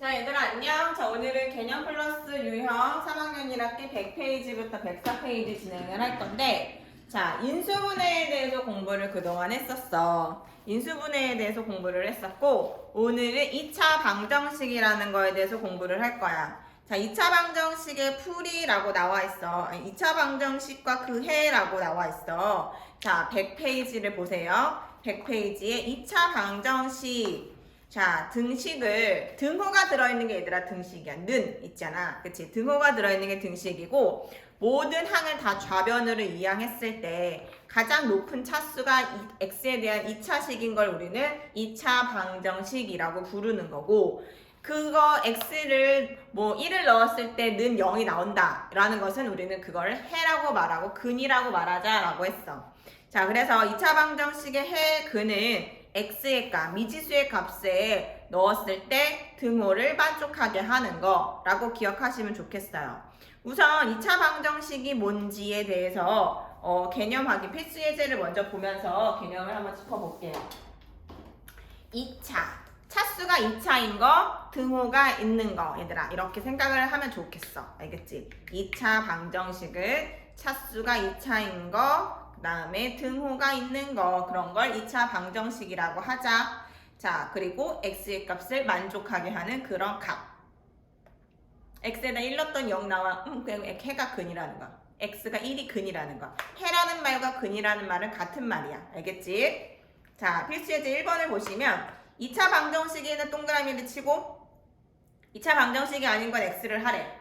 자, 얘들아 안녕. 자, 오늘은 개념 플러스 유형 3학년 1학기 100페이지부터 104페이지 진행을 할 건데, 자, 인수분해에 대해서 공부를 그동안 했었어. 인수분해에 대해서 공부를 했었고, 오늘은 2차 방정식이라는 거에 대해서 공부를 할 거야. 자, 2차 방정식의 풀이라고 나와 있어. 아니, 2차 방정식과 그 해라고 나와 있어. 자, 100페이지를 보세요. 100페이지에 2차 방정식. 자, 등호가 들어있는 게 얘들아 등식이야. 는 있잖아. 그치? 등호가 들어있는 게 등식이고, 모든 항을 다 좌변으로 이항했을 때 가장 높은 차수가 x에 대한 2차식인 걸 우리는 2차 방정식이라고 부르는 거고, 그거 x를 뭐 1을 넣었을 때 는 0이 나온다 라는 것은 우리는 그걸 해라고 말하고 근이라고 말하자 라고 했어. 자, 그래서 2차 방정식의 해, 근은 x의 값, 미지수의 값에 넣었을 때 등호를 만족하게 하는 거라고 기억하시면 좋겠어요. 우선 2차 방정식이 뭔지에 대해서 개념 확인, 필수 예제를 먼저 보면서 개념을 한번 짚어볼게요. 2차, 차수가 2차인 거, 등호가 있는 거, 얘들아 이렇게 생각을 하면 좋겠어. 알겠지? 2차 방정식은 차수가 2차인 거, 그 다음에 등호가 있는 거, 그런 걸 2차 방정식이라고 하자. 자, 그리고 x의 값을 만족하게 하는 그런 값. x에다 1 넣었더니 0 나와. 그냥 해가 근이라는 거. x가 1이 근이라는 거. 해라는 말과 근이라는 말은 같은 말이야. 알겠지? 자, 필수예제 1번을 보시면 2차 방정식에는 동그라미를 치고 2차 방정식이 아닌 건 x를 하래.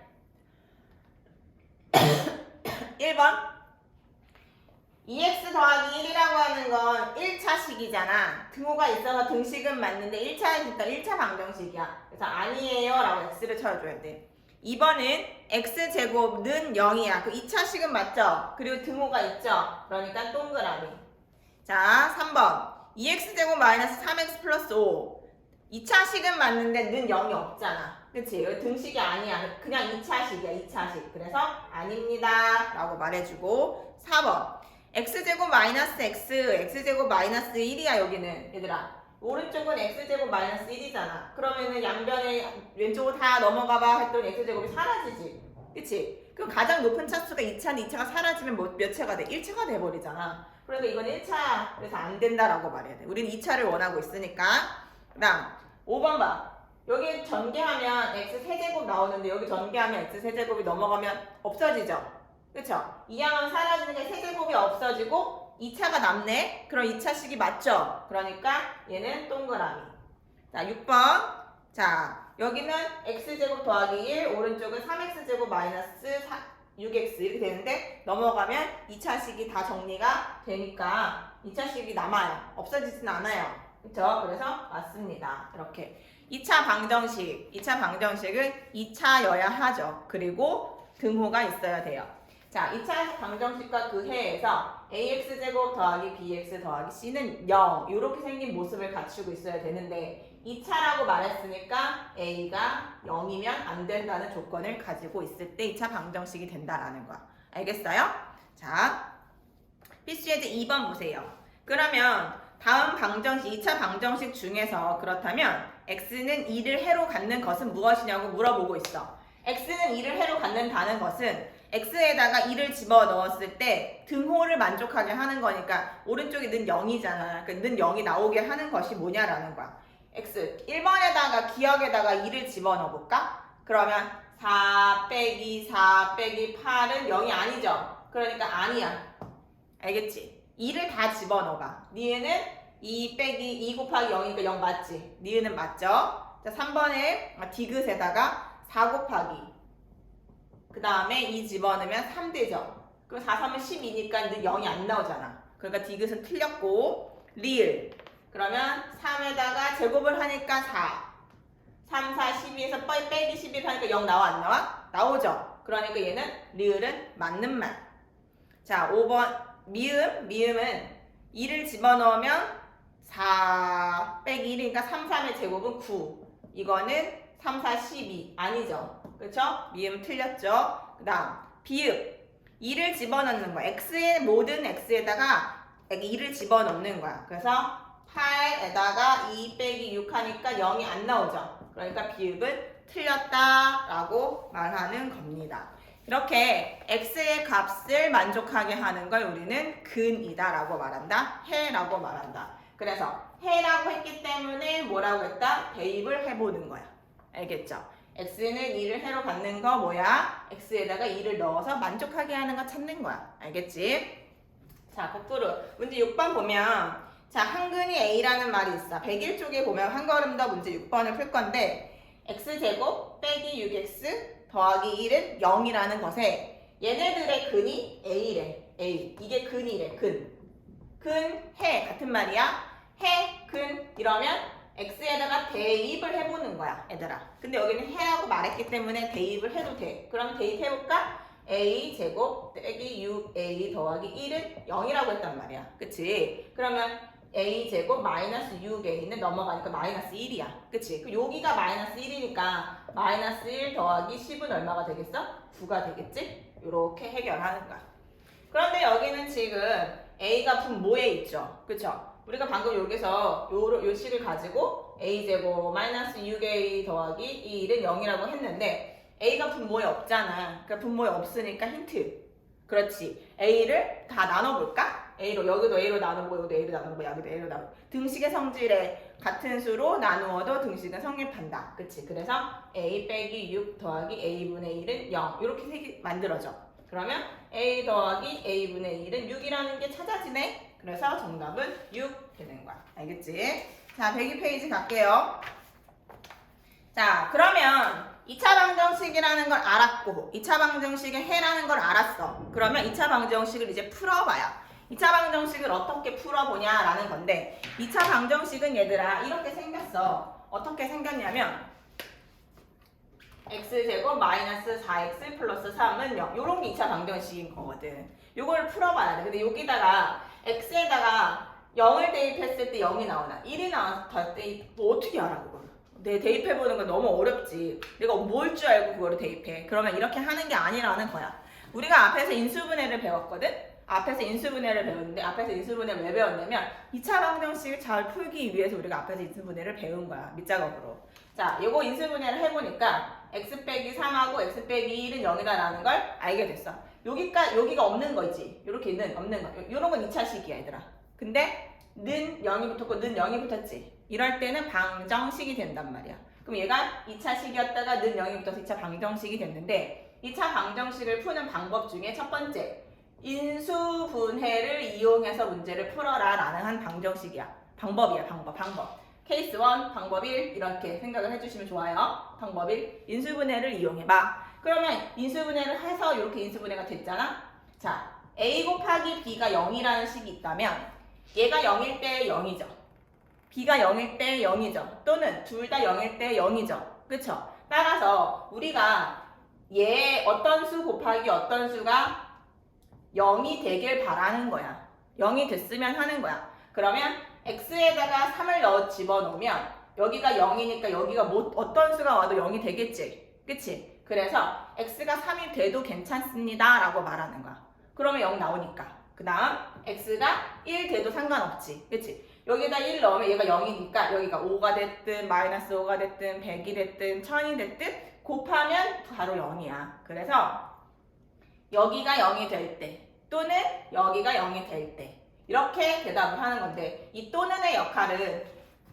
1번 2x 더하기 1이라고 하는 건 1차식이잖아. 등호가 있어서 등식은 맞는데 1차니까 1차 방정식이야. 그래서 아니에요 라고 x를 쳐줘야 돼. 2번은 x제곱는 0이야. 그 2차식은 맞죠? 그리고 등호가 있죠? 그러니까 동그라미. 자, 3번 2x제곱 마이너스 3x 플러스 5. 2차식은 맞는데 는 0이 없잖아. 그치? 등식이 아니야. 그냥 2차식이야. 2차식. 그래서 아닙니다 라고 말해주고. 4번 x제곱 마이너스 x제곱 마이너스 1이야 여기는. 얘들아 오른쪽은 x제곱 마이너스 1이잖아. 그러면은 양변에 왼쪽으로 다 넘어가봐 했더니 x제곱이 사라지지. 그치? 그럼 가장 높은 차수가 2차인데 2차가 사라지면 몇 차가 돼? 1차가 돼버리잖아. 그러니까 이건 1차. 그래서 안 된다라고 말해야 돼. 우리는 2차를 원하고 있으니까. 그 다음 5번 봐. 여기 전개하면 x3제곱 나오는데 여기 전개하면 x3제곱이 넘어가면 없어지죠? 그쵸? 이 양은 사라지는 게 세제곱이 없어지고 2차가 남네? 그럼 2차식이 맞죠? 그러니까 얘는 동그라미. 자, 6번. 자, 여기는 x제곱 더하기 1, 오른쪽은 3x제곱 마이너스 6x 이렇게 되는데 넘어가면 2차식이 다 정리가 되니까 2차식이 남아요. 없어지진 않아요. 그쵸? 그래서 맞습니다. 이렇게. 2차 방정식은 2차여야 하죠. 그리고 등호가 있어야 돼요. 자, 2차 방정식과 그 해에서 ax제곱 더하기 bx 더하기 c는 0 이렇게 생긴 모습을 갖추고 있어야 되는데 2차라고 말했으니까 a가 0이면 안 된다는 조건을 가지고 있을 때 2차 방정식이 된다라는 거야. 알겠어요? 자, 필수예제 2번 보세요. 그러면 다음 방정식, 2차 방정식 중에서 그렇다면 x는 2를 해로 갖는 것은 무엇이냐고 물어보고 있어. x는 2를 해로 갖는다는 것은 x에다가 2를 집어넣었을 때 등호를 만족하게 하는 거니까 오른쪽이 는 0이잖아. 그 는 0이 나오게 하는 것이 뭐냐라는 거야. x 1번에다가 기억에다가 2를 집어넣어볼까? 그러면 4 빼기 4 빼기 8은 0이 아니죠? 그러니까 아니야. 알겠지? 2를 다 집어넣어봐. 니은은 2 빼기 2 곱하기 0이니까 0 맞지? 니은은 맞죠? 자, 3번에 디귿에다가 4 곱하기 그 다음에 2 집어넣으면 3 되죠. 그럼 4, 3은 12니까 0이 안 나오잖아. 그러니까 디귿은 틀렸고 리을 그러면 3에다가 제곱을 하니까 4 3, 4, 12에서 빼기 11 하니까 0 나와 안 나와? 나오죠. 그러니까 얘는 리을은 맞는 말. 자, 5번 미음은 2를 집어넣으면 4 빼기 1이니까 3, 3의 제곱은 9. 이거는 3, 4, 12 아니죠. 그렇죠? 미음 틀렸죠? 그 다음 비읍 2를 집어넣는 거야. 모든 x에다가 2를 집어넣는 거야. 그래서 8에다가 2 빼기 6 하니까 0이 안 나오죠. 그러니까 비읍은 틀렸다라고 말하는 겁니다. 이렇게 x의 값을 만족하게 하는 걸 우리는 근이다라고 말한다. 해라고 말한다. 그래서 해라고 했기 때문에 뭐라고 했다? 대입을 해보는 거야. 알겠죠? x는 2를 해로 받는 거 뭐야? x에다가 2를 넣어서 만족하게 하는 거 찾는 거야. 알겠지? 자, 거꾸로 문제 6번 보면 자, 한근이 a라는 말이 있어. 101쪽에 보면 한 걸음 더 문제 6번을 풀 건데 x제곱 빼기 6x 더하기 1은 0이라는 것에 얘네들의 근이 a래. a. 이게 근이래. 근, 해 같은 말이야. 해, 근 이러면 x에다가 대입을 해보는 거야, 얘들아. 근데 여기는 해라고 말했기 때문에 대입을 해도 돼. 그럼 대입해볼까? a 제곱 빼기 6a 더하기 1은 0이라고 했단 말이야. 그치? 그러면 a 제곱 마이너스 6a는 넘어가니까 마이너스 1이야. 그치? 여기가 마이너스 1이니까 마이너스 1 더하기 10은 얼마가 되겠어? 9가 되겠지? 이렇게 해결하는 거야. 그런데 여기는 지금 a가 분모에 있죠. 그쵸? 우리가 방금 여기서 요 식을 가지고 a제곱 마이너스 6a 더하기 1은 0이라고 했는데 a가 분모에 없잖아. 그러니까 분모에 없으니까 힌트. 그렇지. a를 다 나눠볼까? a로 여기도 a로 나누고 여기도 a로 나누고 여기도 a로 나누고 등식의 성질에 같은 수로 나누어도 등식은 성립한다. 그치? 그래서 a 빼기 6 더하기 a분의 1은 0 이렇게 색이 만들어져. 그러면 a 더하기 a분의 1은 6이라는 게 찾아지네. 그래서 정답은 6 되는 거야. 알겠지? 자, 102페이지 갈게요. 자, 그러면 2차 방정식이라는 걸 알았고 2차 방정식의 해라는 걸 알았어. 그러면 2차 방정식을 이제 풀어봐요. 2차 방정식을 어떻게 풀어보냐라는 건데 2차 방정식은 얘들아 이렇게 생겼어. 어떻게 생겼냐면 x제곱 마이너스 4x 플러스 3은 0 요런 게 2차 방정식인 거거든. 요걸 풀어봐야 돼. 근데 여기다가 x에다가 0을 대입했을 때 0이 나오나 1이 나왔을 때 뭐 어떻게 알아 그걸. 내 대입해보는 건 너무 어렵지. 내가 뭘 줄 알고 그거를 대입해. 그러면 이렇게 하는 게 아니라는 거야. 우리가 앞에서 인수분해를 배웠거든? 앞에서 인수분해를 배웠는데 앞에서 인수분해를 왜 배웠냐면 2차 방정식을 잘 풀기 위해서 우리가 앞에서 인수분해를 배운 거야. 밑작업으로. 자, 요거 인수분해를 해보니까 x 빼기 3하고 x 빼기 1은 0이다라는 걸 알게 됐어. 여기가 없는 거지. 요렇게는 없는 거. 요런 건 2차식이야 얘들아. 근데 는 0이 붙었고 는 0이 붙었지. 이럴 때는 방정식이 된단 말이야. 그럼 얘가 2차식이었다가 는 0이 붙어서 2차 방정식이 됐는데 2차 방정식을 푸는 방법 중에 첫 번째 인수분해를 이용해서 문제를 풀어라 라는 한 방정식이야. 방법이야. 방법. 케이스 1, 방법 1 이렇게 생각을 해주시면 좋아요. 방법 1, 인수분해를 이용해봐. 그러면 인수분해를 해서 이렇게 인수분해가 됐잖아. 자, a 곱하기 b가 0이라는 식이 있다면 얘가 0일 때 0이죠. b가 0일 때 0이죠. 또는 둘 다 0일 때 0이죠. 그쵸? 따라서 우리가 얘 어떤 수 곱하기 어떤 수가 0이 되길 바라는 거야. 0이 됐으면 하는 거야. 그러면 x에다가 3을 집어넣으면 여기가 0이니까 여기가 어떤 수가 와도 0이 되겠지. 그치? 그래서 x가 3이 돼도 괜찮습니다 라고 말하는 거야. 그러면 0 나오니까. 그 다음 x가 1 돼도 상관없지. 그치? 여기다 1 넣으면 얘가 0이니까 여기가 5가 됐든 마이너스 5가 됐든 100이 됐든 1000이 됐든 곱하면 바로 0이야. 그래서 여기가 0이 될 때 또는 여기가 0이 될 때 이렇게 대답을 하는 건데 이 또는의 역할은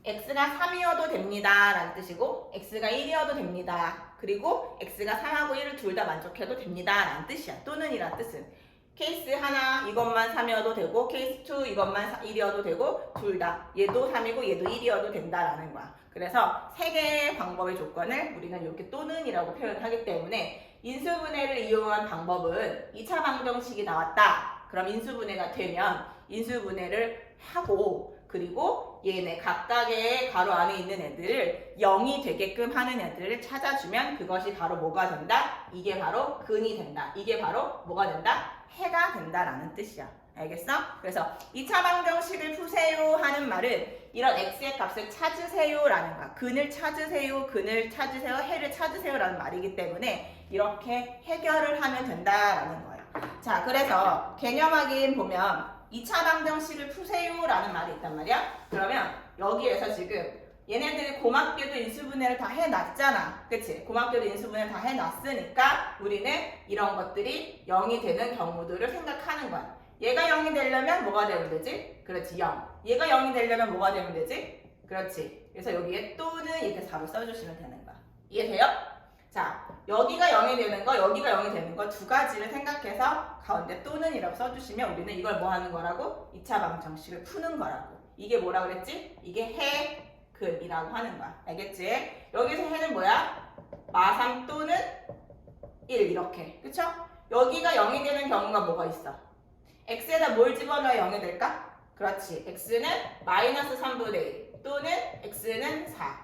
x가 3이어도 됩니다 라는 뜻이고 x가 1이어도 됩니다. 그리고 x가 3하고 1을 둘 다 만족해도 됩니다 라는 뜻이야. 또는이라는 뜻은 케이스 하나 이것만 3이어도 되고 케이스 2 이것만 1이어도 되고 둘 다 얘도 3이고 얘도 1이어도 된다라는 거야. 그래서 세 개의 방법의 조건을 우리는 이렇게 또는이라고 표현하기 때문에 인수분해를 이용한 방법은 2차 방정식이 나왔다. 그럼 인수분해가 되면 인수분해를 하고 그리고 얘네 각각의 가로 안에 있는 애들을 0이 되게끔 하는 애들을 찾아주면 그것이 바로 뭐가 된다? 이게 바로 근이 된다. 이게 바로 뭐가 된다? 해가 된다라는 뜻이야. 알겠어? 그래서 2차 방정식을 푸세요 하는 말은 이런 x의 값을 찾으세요 라는 거야. 근을 찾으세요, 해를 찾으세요 라는 말이기 때문에 이렇게 해결을 하면 된다라는 거야. 자, 그래서 개념 확인 보면 2차 방정식을 푸세요 라는 말이 있단 말이야. 그러면 여기에서 지금 얘네들이 고맙게도 인수분해를 다 해놨잖아. 그치? 고맙게도 인수분해를 다 해놨으니까 우리는 이런 것들이 0이 되는 경우들을 생각하는 거야. 얘가 0이 되려면 뭐가 되면 되지? 그렇지, 0. 얘가 0이 되려면 뭐가 되면 되지? 그렇지. 그래서 여기에 또는 이렇게 답을 써주시면 되는 거야. 이해돼요? 자, 여기가 0이 되는 거, 여기가 0이 되는 거 두 가지를 생각해서 가운데 또는이라고 써주시면 우리는 이걸 뭐 하는 거라고? 2차 방정식을 푸는 거라고. 이게 뭐라 그랬지? 이게 해금이라고 하는 거야. 알겠지? 여기서 해는 뭐야? 마삼 또는 1 이렇게. 그쵸? 여기가 0이 되는 경우가 뭐가 있어? x에다 뭘 집어넣어야 0이 될까? 그렇지. x는 마이너스 3분의 1 또는 x는 4.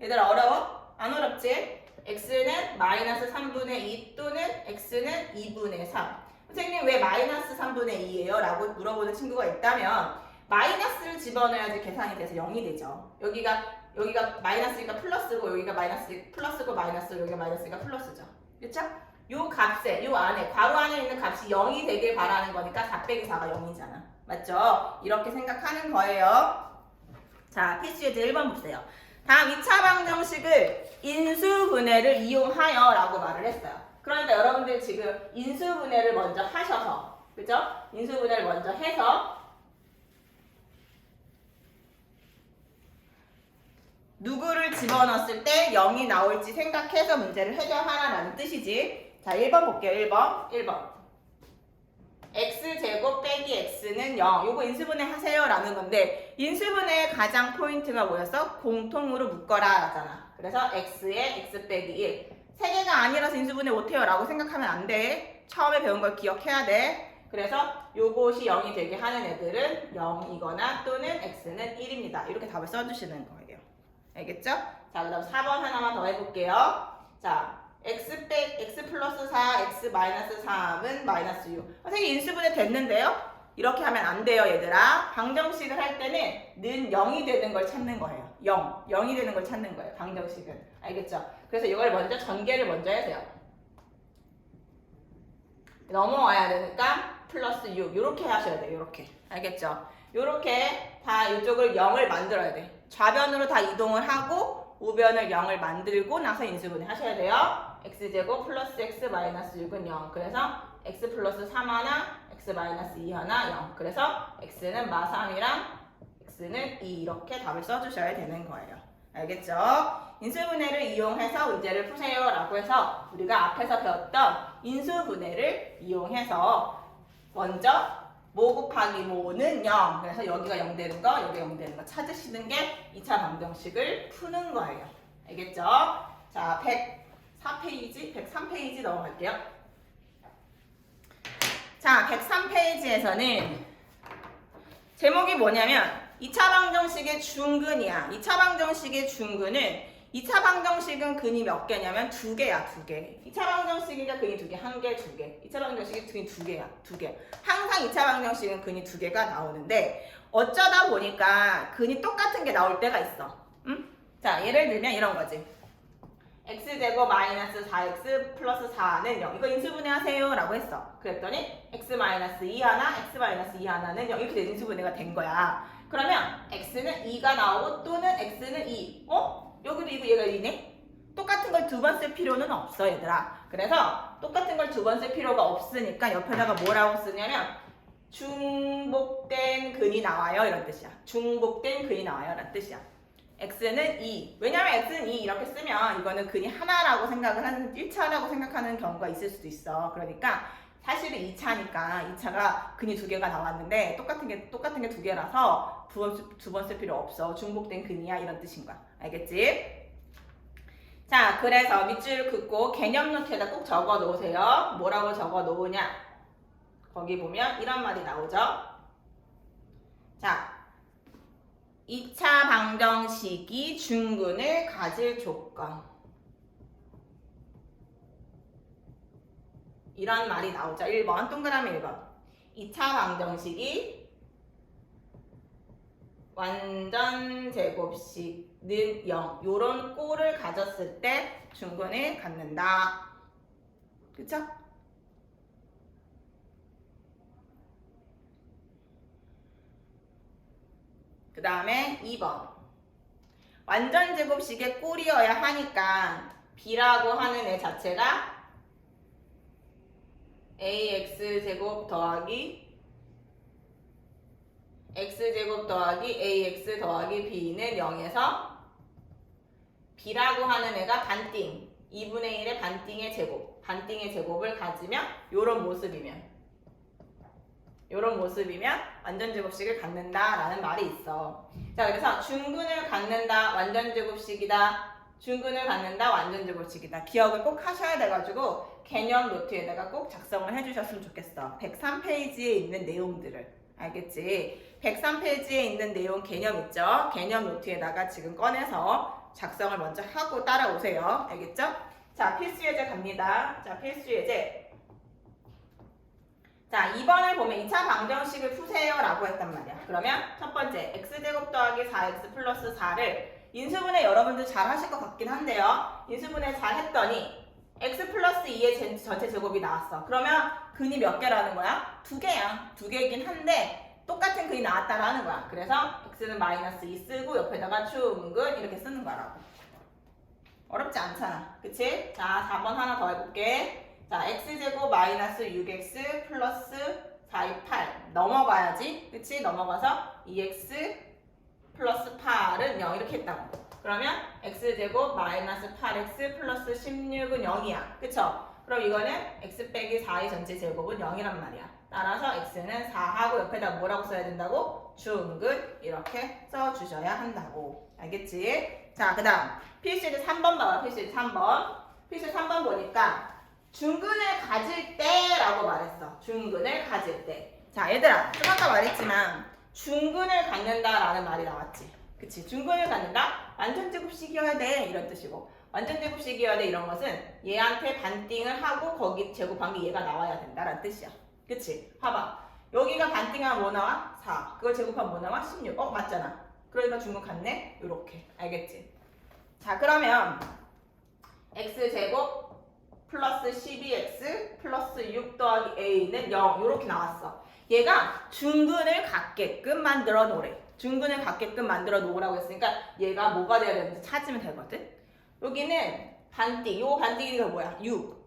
얘들아 어려워? 안 어렵지? x는 마이너스 3분의 2 또는 x는 2분의 3. 선생님 왜 마이너스 3분의 2예요? 라고 물어보는 친구가 있다면 마이너스를 집어넣어야지 계산이 돼서 0이 되죠. 여기가 마이너스니까 플러스고 여기가 플러스고 마이너스 여기가 마이너스니까 플러스죠. 그렇죠? 요 값에 요 안에 괄호 안에 있는 값이 0이 되길 바라는 거니까 4 빼기 4가 0이잖아. 맞죠? 이렇게 생각하는 거예요. 자, 필수예제 1번 보세요. 다음 2차 방정식을 인수분해를 이용하여 라고 말을 했어요. 그러니까 여러분들 지금 인수분해를 먼저 하셔서, 그죠? 인수분해를 먼저 해서 누구를 집어넣었을 때 0이 나올지 생각해서 문제를 해결하라는 뜻이지. 자, 1번 볼게요. 1번. x제곱 빼기 x는 0. 요거 인수분해 하세요 라는 건데 인수분해의 가장 포인트가 뭐였어? 공통으로 묶어라 라잖아. 그래서 x에 x 빼기 1. 세 개가 아니라서 인수분해 못해요 라고 생각하면 안 돼. 처음에 배운 걸 기억해야 돼. 그래서 요것이 0이 되게 하는 애들은 0이거나 또는 x는 1입니다. 이렇게 답을 써주시는 거예요. 알겠죠? 자, 그 다음 4번 하나만 더 해볼게요. 자, x 플러스 4, x 마이너스 3은 마이너스 6. 선생님 인수분해 됐는데요? 이렇게 하면 안 돼요, 얘들아. 방정식을 할 때는 는 0이 되는 걸 찾는 거예요. 0이 되는 걸 찾는 거예요, 방정식은. 알겠죠? 그래서 이걸 먼저 전개를 먼저 해야 돼요. 넘어와야 되니까 플러스 6 이렇게 하셔야 돼요, 이렇게. 알겠죠? 이렇게 다 이쪽을 0을 만들어야 돼. 좌변으로 다 이동을 하고 우변을 0을 만들고 나서 인수분해 하셔야 돼요. x제곱 플러스 x 마이너스 6은 0. 그래서 x 플러스 3 하나, x 마이너스 2 하나 0. 그래서 x는 마 3이랑 x는 2 이렇게 답을 써주셔야 되는 거예요. 알겠죠? 인수분해를 이용해서 문제를 푸세요 라고 해서 우리가 앞에서 배웠던 인수분해를 이용해서 먼저 모 곱하기 모는 0. 그래서 여기가 0 되는 거, 여기가 0 되는 거 찾으시는 게 2차 방정식을 푸는 거예요. 알겠죠? 자, 104페이지, 103페이지 넘어갈게요. 자, 103페이지에서는 제목이 뭐냐면 2차 방정식의 중근이야. 2차 방정식의 중근은 2차 방정식은 근이 몇 개냐면 2개야, 2개. 2차 방정식이니까 근이 2개, 1개, 2개. 2차 방정식이 근이 2개야, 2개. 항상 2차 방정식은 근이 2개가 나오는데 어쩌다 보니까 근이 똑같은 게 나올 때가 있어. 응? 자, 예를 들면 이런 거지. x제곱 마이너스 4x 플러스 4는 0. 이거 인수분해 하세요 라고 했어. 그랬더니 x 마이너스 2 하나, x 마이너스 2 하나는 0. 이렇게 인수분해가 된 거야. 그러면 x는 2가 나오고 또는 x는 2. 여기도 이거 얘가 2네? 똑같은 걸 두 번 쓸 필요는 없어, 얘들아. 그래서 똑같은 걸 두 번 쓸 필요가 없으니까 옆에다가 뭐라고 쓰냐면 중복된 근이 나와요 이런 뜻이야. 중복된 근이 나와요 라는 뜻이야. x는 2. 왜냐면 x는 2 이렇게 쓰면 이거는 근이 하나라고 생각을 하는 1차라고 생각하는 경우가 있을 수도 있어. 그러니까 사실은 2차니까 2차가 근이 2개가 나왔는데 똑같은 게 2개라서 두 번 쓸 필요 없어. 중복된 근이야 이런 뜻인 거야. 알겠지? 자, 그래서 밑줄을 긋고 개념 노트에다 꼭 적어 놓으세요. 뭐라고 적어 놓으냐? 거기 보면 이런 말이 나오죠. 자, 2차 방정식이 중근을 가질 조건. 이런 말이 나오죠. 1번, 동그라미 1번. 2차 방정식이 완전 제곱식는 0. 요런 꼴을 가졌을 때 중근을 갖는다. 그쵸? 그 다음에 2번. 완전 제곱식의 꼴이어야 하니까 b라고 하는 애 자체가 ax제곱 더하기 x제곱 더하기 ax 더하기 b는 0에서 b라고 하는 애가 반띵 2분의 1의 반띵의 제곱 반띵의 제곱을 가지면 요런 모습이면 완전 제곱식을 갖는다라는 말이 있어. 자, 그래서 중근을 갖는다 완전 제곱식이다. 중근을 갖는다 완전 제곱식이다. 기억을 꼭 하셔야 돼가지고 개념 노트에다가 꼭 작성을 해주셨으면 좋겠어. 103페이지에 있는 내용들을. 알겠지? 103페이지에 있는 내용 개념 있죠? 개념 노트에다가 지금 꺼내서 작성을 먼저 하고 따라오세요. 알겠죠? 자, 필수 예제 갑니다. 자, 필수 예제. 자, 2번을 보면 2차 방정식을 푸세요 라고 했단 말이야. 그러면 첫 번째 x제곱 더하기 4x 플러스 4를 인수분해 여러분들 잘 하실 것 같긴 한데요. 인수분해 잘 했더니 x 플러스 2의 전체 제곱이 나왔어. 그러면 근이 몇 개라는 거야? 2개야. 2개이긴 한데 똑같은 근이 나왔다라는 거야. 그래서 x는 마이너스 2 쓰고 옆에다가 충근 이렇게 쓰는 거라고. 어렵지 않잖아. 그치? 자, 4번 하나 더 해볼게. 자, x제곱 마이너스 6x 플러스 4이 8 넘어가야지. 그치? 넘어가서 2x 플러스 8은 0 이렇게 했다고. 그러면 x제곱 마이너스 8x 플러스 16은 0이야. 그쵸? 그럼 이거는 x 빼기 4의 전체 제곱은 0이란 말이야. 따라서 x는 4하고 옆에다 뭐라고 써야 된다고? 중근 이렇게 써주셔야 한다고. 알겠지? 자, 그 다음 필수제 3번 봐봐. 필수제 3번. 필수 3번 보니까 중근을 가질 때라고 말했어. 중근을 가질 때. 자, 얘들아, 좀 아까 말했지만 중근을 갖는다라는 말이 나왔지. 그치? 중근을 갖는다? 완전 제곱식이어야 돼. 이런 뜻이고. 완전 제곱식이어야 돼. 이런 것은 얘한테 반띵을 하고 거기 제곱한 게 얘가 나와야 된다라는 뜻이야. 그치? 봐봐. 여기가 반띵하면 뭐 나와? 4. 그걸 제곱하면 뭐 나와? 16. 맞잖아. 그러니까 중근 같네? 요렇게. 알겠지? 자, 그러면 x제곱 플러스 12x 플러스 6 더하기 a는 0 이렇게 나왔어. 얘가 중근을 갖게끔 만들어 놓으래. 중근을 갖게끔 만들어 놓으라고 했으니까 얘가 뭐가 돼야 되는지 찾으면 되거든. 여기는 반띵. 요 반띵이가 뭐야? 6.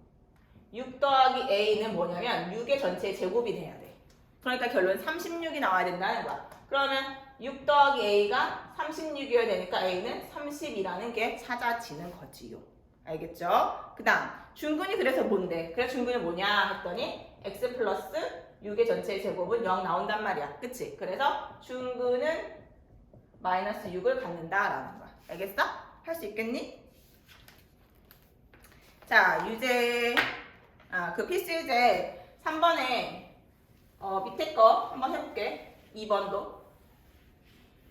6 더하기 a는 뭐냐면 6의 전체 제곱이 돼야 돼. 그러니까 결론 36이 나와야 된다는 거야. 그러면 6 더하기 a가 36이어야 되니까 a는 30이라는 게 찾아지는 거지요. 알겠죠? 그 다음 중근이 그래서 뭔데? 그래서 중근이 뭐냐 했더니 x 플러스 6의 전체 제곱은 0 나온단 말이야. 그치? 그래서 중근은 마이너스 6을 갖는다라는 거야. 알겠어? 할 수 있겠니? 자, 유제 그 필수 유제 3번에 밑에 거 한번 해볼게. 2번도.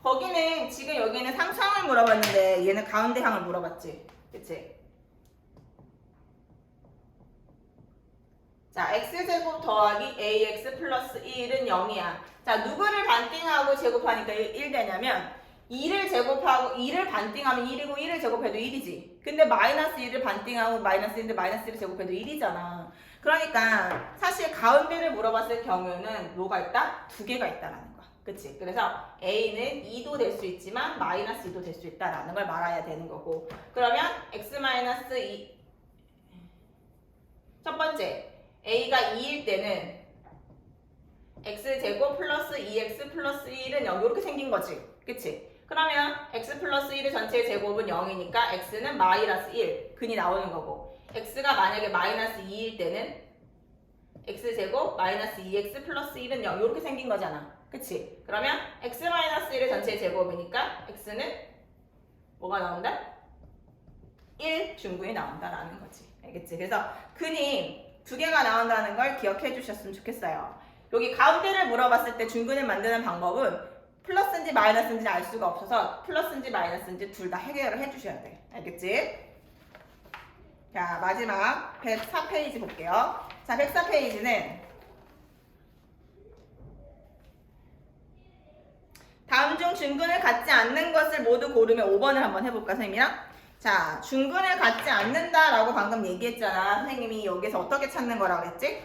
거기는 지금 여기는 상수항을 물어봤는데 얘는 가운데 항을 물어봤지. 그치? 자, x제곱 더하기 ax 플러스 1은 0이야. 자, 누구를 반띵하고 제곱하니까 1 되냐면 2를 제곱하고 2를 반띵하면 1이고 1을 제곱해도 1이지. 근데 마이너스 1을 반띵하고 마이너스 1인데 마이너스 1을 제곱해도 1이잖아. 그러니까 사실 가운데를 물어봤을 경우는 뭐가 있다? 2개가 있다라는 거야. 그치? 그래서 a는 2도 될 수 있지만 마이너스 2도 될 수 있다라는 걸 말아야 되는 거고. 그러면 x 마이너스 2 첫 번째 a가 2일 때는 x제곱 플러스 2x 플러스 1은 0 이렇게 생긴 거지. 그치? 그러면 x 플러스 1의 전체 제곱은 0이니까 x는 마이너스 1 근이 나오는 거고 x가 만약에 마이너스 2일 때는 x제곱 마이너스 2x 플러스 1은 0 이렇게 생긴 거잖아. 그치? 그러면 x 마이너스 1의 전체 제곱이니까 x는 뭐가 나온다? 1 중근이 나온다라는 거지. 알겠지? 그래서 근이 2개가 나온다는 걸 기억해 주셨으면 좋겠어요. 여기 가운데를 물어봤을 때 중근을 만드는 방법은 플러스인지 마이너스인지 알 수가 없어서 플러스인지 마이너스인지 둘 다 해결을 해주셔야 돼. 알겠지? 자, 마지막 104페이지 볼게요. 자, 104페이지는 다음 중 중근을 갖지 않는 것을 모두 고르면 5번을 한번 해볼까, 선생님이랑? 자, 중근을 갖지 않는다라고 방금 얘기했잖아. 선생님이 여기서 어떻게 찾는 거라고 그랬지?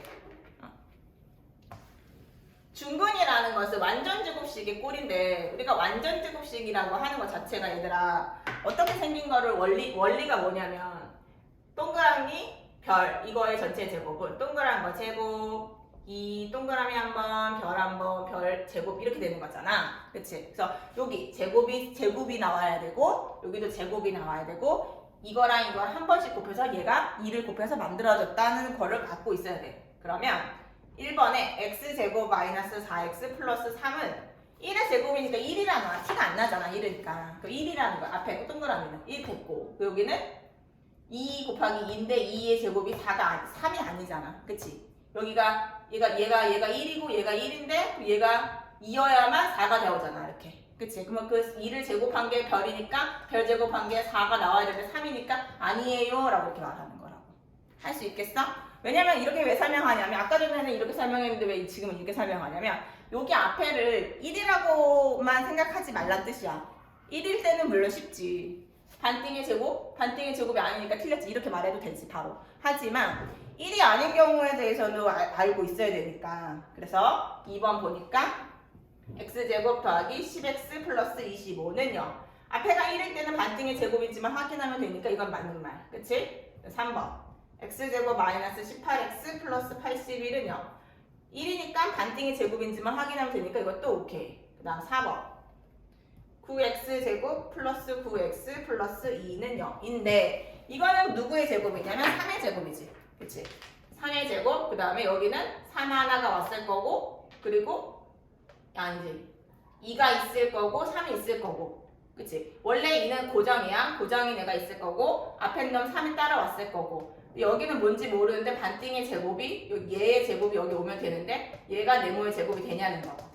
중근이라는 것은 완전제곱식의 꼴인데 우리가 완전제곱식이라고 하는 것 자체가 얘들아 어떻게 생긴 거를 원리가 뭐냐면 동그라미 별 이거의 전체 제곱은 동그란 거 제곱 이 동그라미 한 번 별 한 번 별 제곱 이렇게 되는 거잖아. 그치? 그래서 여기 제곱이 나와야 되고 여기도 제곱이 나와야 되고 이거랑 이걸 한 번씩 곱해서 얘가 2를 곱해서 만들어졌다는 거를 갖고 있어야 돼. 그러면 1번에 x제곱 마이너스 4x 플러스 3은 1의 제곱이니까 1이라 나와. 티가 안 나잖아. 1이니까. 그 1이라는 거. 앞에 동그라미는 1 됐고. 여기는 2 곱하기 2인데 2의 제곱이 3이 아니잖아. 그치? 여기가 얘가 1이고 얘가 1인데 얘가 2여야만 4가 되오잖아. 이렇게. 그치? 그러면 그 2를 제곱한 게 별이니까 별 제곱한 게 4가 나와야 되는데 3이니까 아니에요. 라고 이렇게 말하는 거라고. 할 수 있겠어? 왜냐면 이렇게 왜 설명하냐면 아까 전에는 이렇게 설명했는데 왜 지금은 이렇게 설명하냐면 여기 앞에를 1이라고만 생각하지 말란 뜻이야. 1일 때는 물론 쉽지. 반띵의 제곱이 아니니까 틀렸지. 이렇게 말해도 되지 바로. 하지만 1이 아닌 경우에 대해서도 알고 있어야 되니까. 그래서 2번 보니까 x제곱 더하기 10x 플러스 25는 0. 앞에가 1일 때는 반띵의 제곱이지만 확인하면 되니까 이건 맞는 말. 그치? 3번 x제곱 마이너스 18x 플러스 81은 0. 1이니까 반띵의 제곱인지만 확인하면 되니까 이것도 오케이. 그 다음 4번 9x제곱 플러스 9x 플러스 2는 0인데 이거는 누구의 제곱이냐면 3의 제곱이지. 그치? 3의 제곱 그 다음에 여기는 3 하나가 왔을 거고 그리고 아니지 2가 있을 거고 3이 있을 거고 그치? 원래 2는 고정이야. 고정인 애가 있을 거고 앞에 놈 3이 따라왔을 거고 여기는 뭔지 모르는데 반띵의 제곱이 얘의 제곱이 여기 오면 되는데 얘가 네모의 제곱이 되냐는 거거든.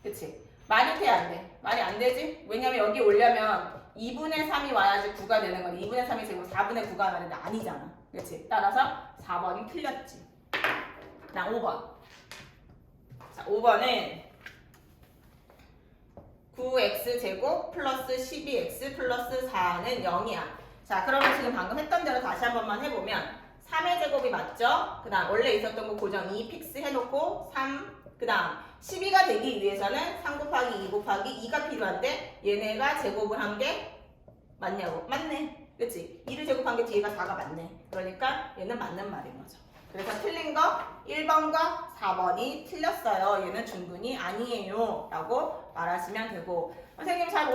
그치? 말이 돼 안 돼? 말이 안 되지? 왜냐면 여기 오려면 2분의 3이 와야지 9가 되는 건데 2분의 3이 제곱 4분의 9가 나는데 아니잖아. 그치? 따라서 4번이 틀렸지. 나 5번. 자, 5번은 9x제곱 플러스 12x 플러스 4는 0이야. 자, 그러면 지금 방금 했던 대로 다시 한 번만 해보면 3의 제곱이 맞죠? 그 다음 원래 있었던 거 고정 2 픽스 해놓고 3, 그 다음 12가 되기 위해서는 3 곱하기 2 곱하기 2가 필요한데 얘네가 제곱을 한 게 맞냐고? 맞네. 그치? 2를 제곱한 게 뒤에가 4가 맞네. 그러니까 얘는 맞는 말인 거죠. 그래서 틀린 거 1번과 4번이 틀렸어요. 얘는 중근이 아니에요. 라고 말하시면 되고 선생님 잘 못